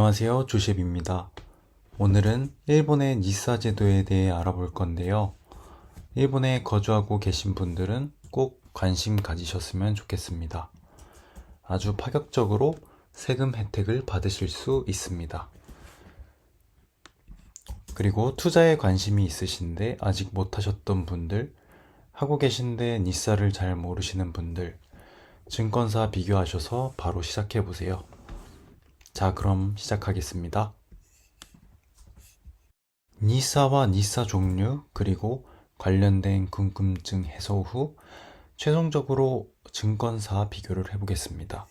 안녕하세요, 조셉입니다. 오늘은 일본의 니사 제도에 대해 알아볼 건데요. 일본에 거주하고 계신 분들은 꼭 관심 가지셨으면 좋겠습니다. 아주 파격적으로 세금 혜택을 받으실 수 있습니다. 그리고 투자에 관심이 있으신데 아직 못하셨던 분들, 하고 계신데 니사를 잘 모르시는 분들, 증권사 비교하셔서 바로 시작해보세요. 자, 그럼 시작하겠습니다. 니사와 니사 종류, 그리고 관련된 궁금증 해소 후 최종적으로 증권사 비교를 해보겠습니다.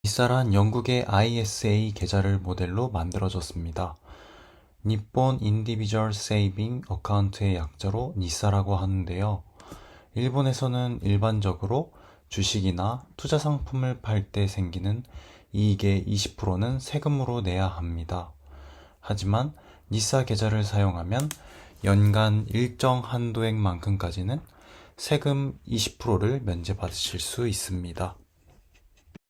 니사란 영국의 ISA 계좌를 모델로 만들어졌습니다. 니폰 인디비주얼 세이빙 어카운트의 약자로 니사라고 하는데요. 일본에서는 일반적으로 주식이나 투자 상품을 팔 때 생기는 이익의 20%는 세금으로 내야 합니다. 하지만 니사 계좌를 사용하면 연간 일정 한도액만큼까지는 세금 20%를 면제받으실 수 있습니다.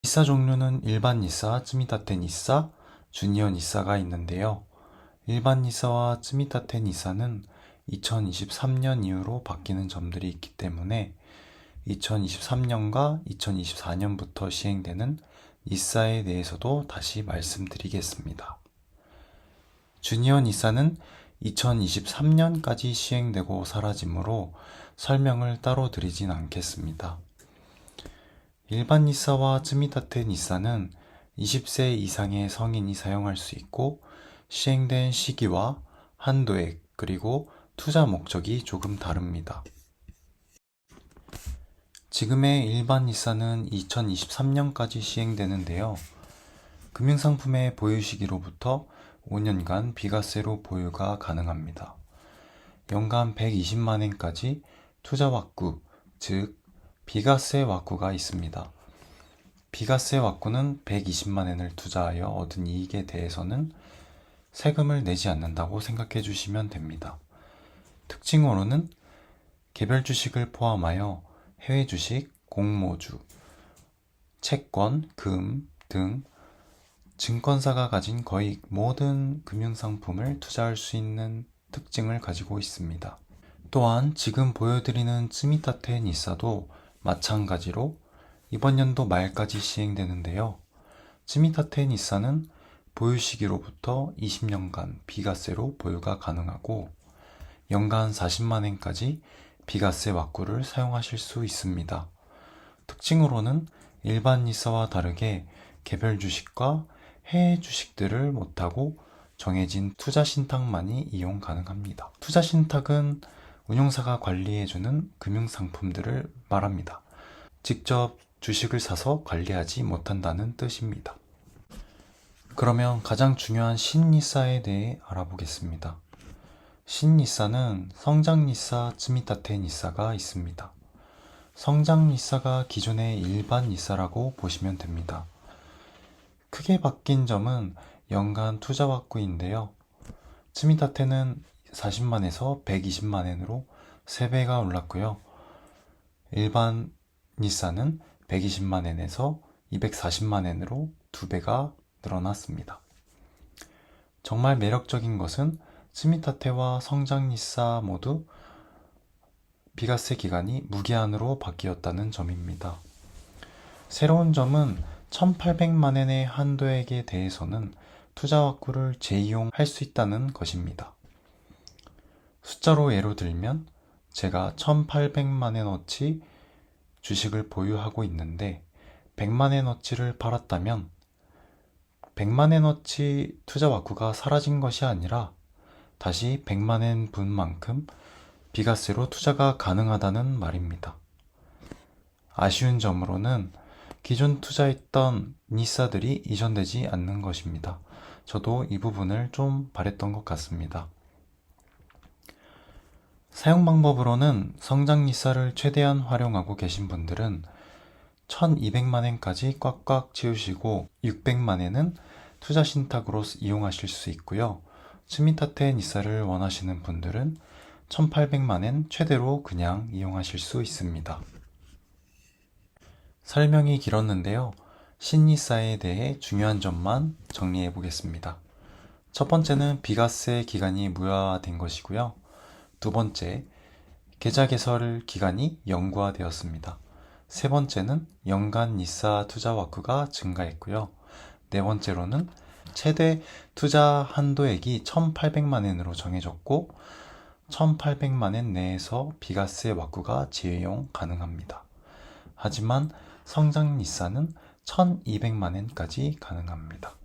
니사 종류는 일반 니사, 츠미타테 니사, 주니어 니사가 있는데요. 일반 니사와 츠미타테 니사는 2023년 이후로 바뀌는 점들이 있기 때문에 2023년과 2024년부터 시행되는 니사에 대해서도 다시 말씀드리겠습니다. 주니어 니사는 2023년까지 시행되고 사라지므로 설명을 따로 드리진 않겠습니다. 일반 니사와 츠미타테 니사는 20세 이상의 성인이 사용할 수 있고 시행된 시기와 한도액 그리고 투자 목적이 조금 다릅니다. 지금의 일반 니사는 2023년까지 시행되는데요. 금융상품의 보유 시기로부터 5년간 비과세로 보유가 가능합니다. 연간 120만엔까지 투자 왁구, 즉 비과세 왁구가 있습니다. 비과세 왁구는 120만엔을 투자하여 얻은 이익에 대해서는 세금을 내지 않는다고 생각해 주시면 됩니다. 특징으로는 개별 주식을 포함하여 해외 주식, 공모주, 채권, 금 등 증권사가 가진 거의 모든 금융상품을 투자할 수 있는 특징을 가지고 있습니다. 또한 지금 보여드리는 츠미타테 니사도 마찬가지로 이번 연도 말까지 시행되는데요. 츠미타테 니사는 보유 시기로부터 20년간 비과세로 보유가 가능하고 연간 40만엔까지 비과세 왁구를 사용하실 수 있습니다. 특징으로는 일반 니사와 다르게 개별 주식과 해외 주식들을 못하고 정해진 투자 신탁만이 이용 가능합니다. 투자 신탁은 운용사가 관리해주는 금융상품들을 말합니다. 직접 주식을 사서 관리하지 못한다는 뜻입니다. 그러면 가장 중요한 신니사에 대해 알아보겠습니다. 신니사는 성장니사, 츠미타테 니사가 있습니다. 성장니사가 기존의 일반 니사라고 보시면 됩니다. 크게 바뀐 점은 연간 투자 왁구인데요. 츠미타테는 40만에서 120만엔으로 3배가 올랐고요. 일반 니사는 120만엔에서 240만엔으로 2배가 늘어났습니다. 정말 매력적인 것은 츠미타테와 성장니사 모두 비과세 기간이 무기한으로 바뀌었다는 점입니다. 새로운 점은 1800만엔의 한도액에 대해서는 투자 왁구를 재이용할 수 있다는 것입니다. 숫자로 예로 들면 제가 1800만엔어치 주식을 보유하고 있는데 100만엔어치를 팔았다면 100만엔어치 투자 왁구가 사라진 것이 아니라 다시 100만엔 분만큼 비과세로 투자가 가능하다는 말입니다. 아쉬운 점으로는 기존 투자했던 니사들이 이전되지 않는 것입니다. 저도 이 부분을 좀 바랬던 것 같습니다. 사용 방법으로는 성장 니사를 최대한 활용하고 계신 분들은 1200만엔까지 꽉꽉 채우시고 600만엔은 투자 신탁으로 이용하실 수 있고요. 츠미타테 니사를 원하시는 분들은 1800만엔 최대로 그냥 이용하실 수 있습니다. 설명이 길었는데요. 신니사에 대해 중요한 점만 정리해 보겠습니다. 첫 번째는 비과세 기간이 무효화된 것이고요. 두 번째, 계좌 개설 기간이 영구화되었습니다. 세 번째는 연간 니사 투자枠が증가했고요. 네 번째로는 최대 투자 한도액이 1,800만 엔으로 정해졌고 1,800만 엔 내에서 비과세枠が 재용 가능합니다. 하지만 성장 니사는 1,200만 엔까지 가능합니다.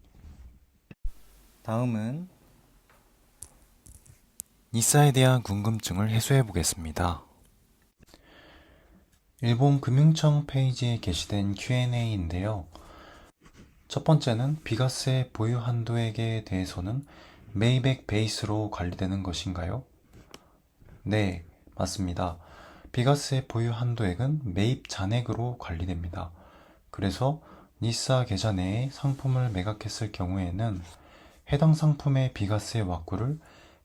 다음은 니사에 대한 궁금증을 해소해 보겠습니다. 일본 금융청 페이지에 게시된 Q&A인데요. 첫 번째는 비과세 보유 한도액에 대해서는 매입액 베이스로 관리되는 것인가요? 네, 맞습니다. 비과세 보유 한도액은 매입 잔액으로 관리됩니다. 그래서 니사 계좌 내에 상품을 매각했을 경우에는 해당 상품의 비과세枠를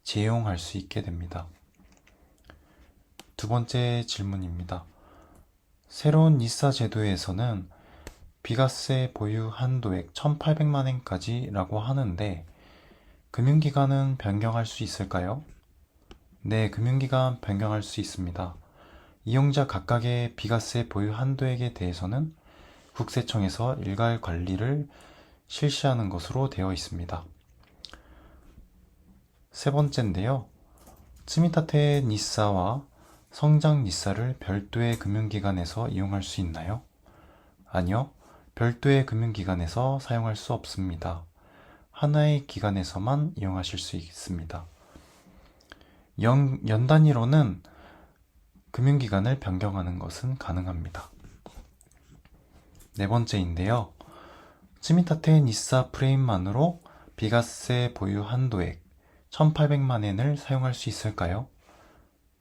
재용할 수 있게 됩니다. 두 번째 질문입니다. 새로운 니사 제도에서는 비과세 보유 한도액 1,800만 엔까지 라고 하는데 금융기관은 변경할 수 있을까요? 네, 금융기관 변경할 수 있습니다. 이용자 각각의 비과세 보유 한도액에 대해서는 국세청에서 일괄 관리를 실시하는 것으로 되어 있습니다. 세 번째인데요. 츠미타테 니사와 성장 니사를 별도의 금융기관에서 이용할 수 있나요? 아니요. 별도의 금융기관에서 사용할 수 없습니다. 하나의 기관에서만 이용하실 수 있습니다. 연 단위로는 금융기관을 변경하는 것은 가능합니다. 네 번째인데요. 츠미타테 니사 프레임만으로 비과세 보유 한도액 1,800만 엔을 사용할 수 있을까요?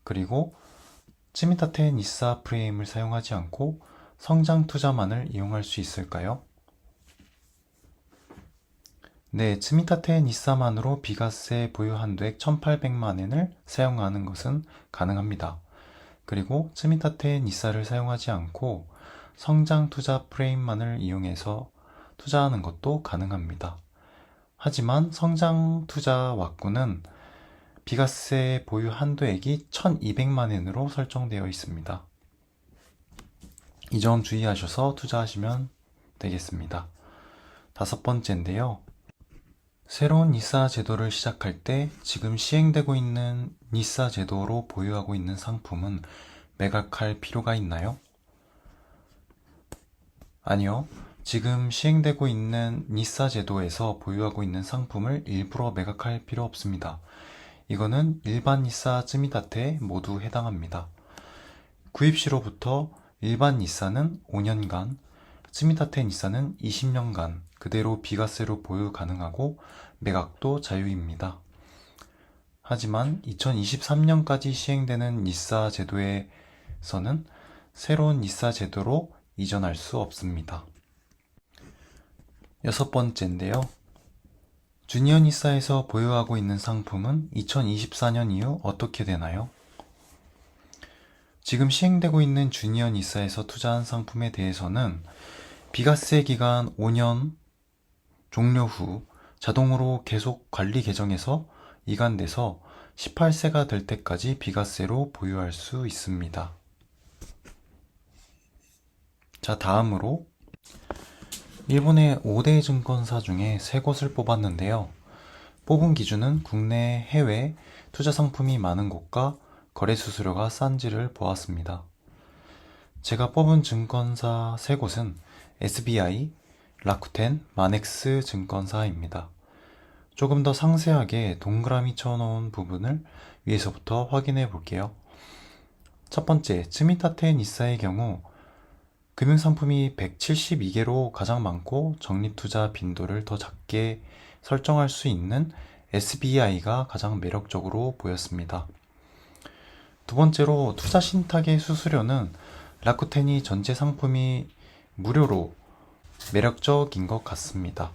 그리고 츠미타테 니사 프레임을 사용하지 않고 성장 투자만을 이용할 수 있을까요? 네, 츠미타테 니사만으로 비과세 보유 한도액 1,800만 엔을 사용하는 것은 가능합니다. 그리고 츠미타테 니사를 사용하지 않고 성장 투자 프레임만을 이용해서 투자하는 것도 가능합니다. 하지만 성장 투자枠는 비과세 보유 한도액이 1,200만 엔으로 설정되어 있습니다. 이 점 주의하셔서 투자하시면 되겠습니다. 다섯 번째인데요. 새로운 니사 제도를 시작할 때 지금 시행되고 있는 니사 제도로 보유하고 있는 상품은 매각할 필요가 있나요? 아니요. 지금 시행되고 있는 니사 제도에서 보유하고 있는 상품을 일부러 매각할 필요 없습니다. 이거는 일반 니사 츠미타테에 모두 해당합니다. 구입 시로부터 일반 니사는 5년간, 츠미타테 니사는 20년간 그대로 비과세로 보유 가능하고 매각도 자유입니다. 하지만 2023년까지 시행되는 니사 제도에서는 새로운 니사 제도로 이전할 수 없습니다. 여섯 번째인데요. 주니어 니사에서 보유하고 있는 상품은 2024년 이후 어떻게 되나요? 지금 시행되고 있는 주니어 니사에서 투자한 상품에 대해서는 비과세 기간 5년 종료 후 자동으로 계속 관리 계정에서 이관돼서 18세가 될 때까지 비과세로 보유할 수 있습니다. 자, 다음으로 일본의 5대 증권사 중에 3곳을 뽑았는데요. 뽑은 기준은 국내, 해외 투자 상품이 많은 곳과 거래 수수료가 싼지를 보았습니다. 제가 뽑은 증권사 3곳은 SBI, 라쿠텐, 마넥스 증권사입니다. 조금 더 상세하게 동그라미 쳐놓은 부분을 위에서부터 확인해 볼게요. 첫 번째, 츠미타테 니사의 경우 금융상품이 172개로 가장 많고 적립투자 빈도를 더 작게 설정할 수 있는 SBI가 가장 매력적으로 보였습니다. 두 번째로 투자 신탁의 수수료는 라쿠텐이 전체 상품이 무료로 매력적인 것 같습니다.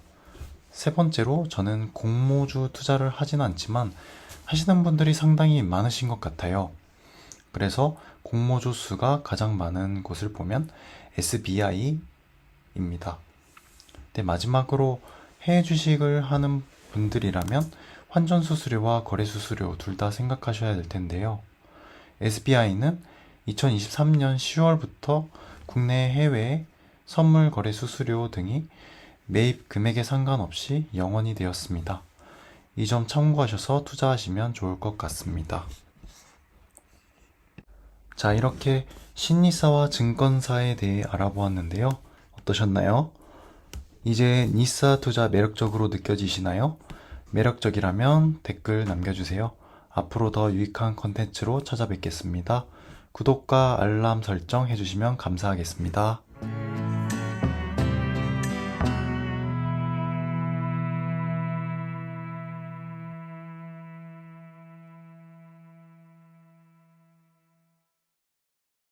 세 번째로 저는 공모주 투자를 하진 않지만 하시는 분들이 상당히 많으신 것 같아요. 그래서 공모주 수가 가장 많은 곳을 보면 SBI입니다. 네, 마지막으로 해외 주식을 하는 분들이라면 환전 수수료와 거래 수수료 둘 다 생각하셔야 될 텐데요. SBI는 2023년 10월부터 국내 해외 선물 거래 수수료 등이 매입 금액에 상관없이 0원이 되었습니다. 이 점 참고하셔서 투자하시면 좋을 것 같습니다. 자, 이렇게 신니사와 증권사에 대해 알아보았는데요. 어떠셨나요? 이제 니사 투자 매력적으로 느껴지시나요? 매력적이라면 댓글 남겨주세요. 앞으로 더 유익한 컨텐츠로 찾아뵙겠습니다. 구독과 알람 설정 해주시면 감사하겠습니다.